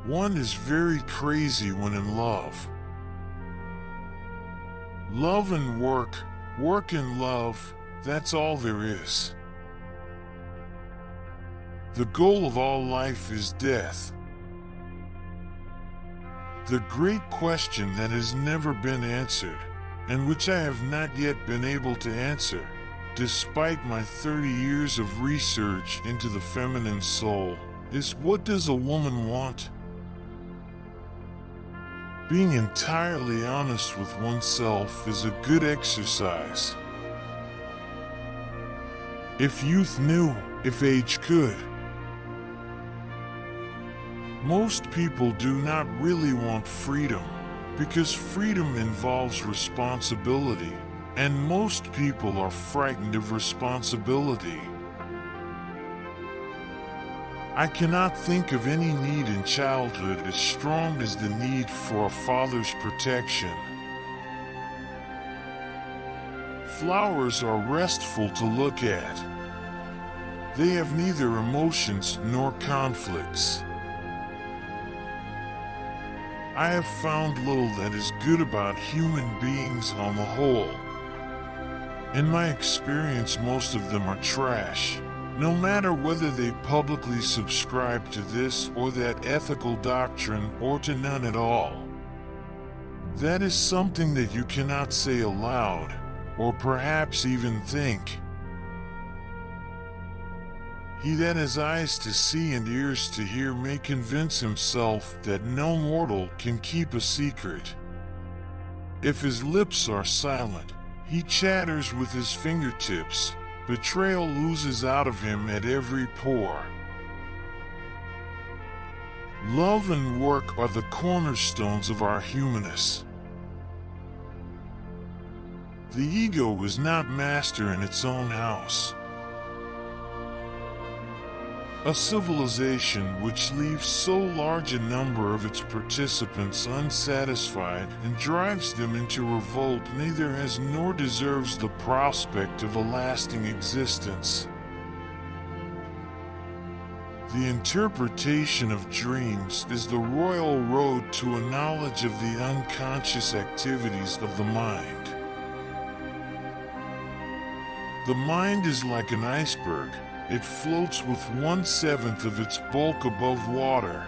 One is very crazy when in love. Love and work, work and love, that's all there is. The goal of all life is death. The great question that has never been answered, and which I have not yet been able to answer, despite my 30 years of research into the feminine soul, is what does a woman want? Being entirely honest with oneself is a good exercise. If youth knew, if age could. Most people do not really want freedom, because freedom involves responsibility, and most people are frightened of responsibility. I cannot think of any need in childhood as strong as the need for a father's protection. Flowers are restful to look at. They have neither emotions nor conflicts. I have found little that is good about human beings on the whole. In my experience, most of them are trash. No matter whether they publicly subscribe to this or that ethical doctrine or to none at all. That is something that you cannot say aloud, or perhaps even think. He that has eyes to see and ears to hear may convince himself that no mortal can keep a secret. If his lips are silent, he chatters with his fingertips. Betrayal oozes out of him at every pore. Love and work are the cornerstones of our humanness. The ego is not master in its own house. A civilization which leaves so large a number of its participants unsatisfied and drives them into revolt neither has nor deserves the prospect of a lasting existence. The interpretation of dreams is the royal road to a knowledge of the unconscious activities of the mind. The mind is like an iceberg. It floats with 1/7 of its bulk above water.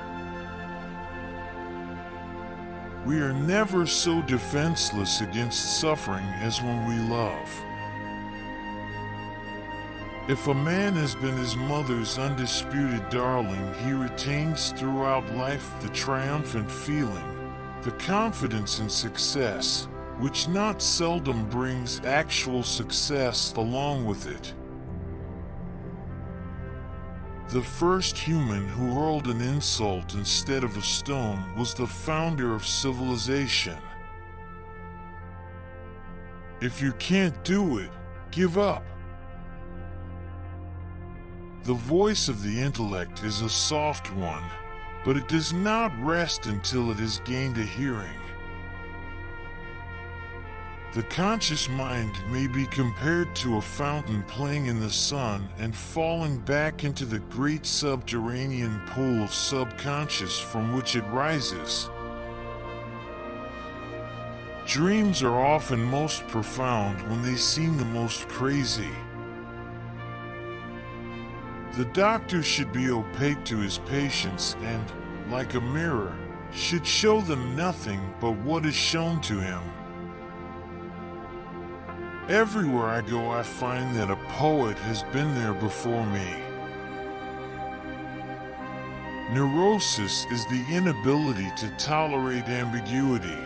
We are never so defenseless against suffering as when we love. If a man has been his mother's undisputed darling, he retains throughout life the triumphant feeling, the confidence in success, which not seldom brings actual success along with it. The first human who hurled an insult instead of a stone was the founder of civilization. If you can't do it, give up. The voice of the intellect is a soft one, but it does not rest until it has gained a hearing. The conscious mind may be compared to a fountain playing in the sun and falling back into the great subterranean pool of subconscious from which it rises. Dreams are often most profound when they seem the most crazy. The doctor should be opaque to his patients and, like a mirror, should show them nothing but what is shown to him. Everywhere I go, I find that a poet has been there before me. Neurosis is the inability to tolerate ambiguity.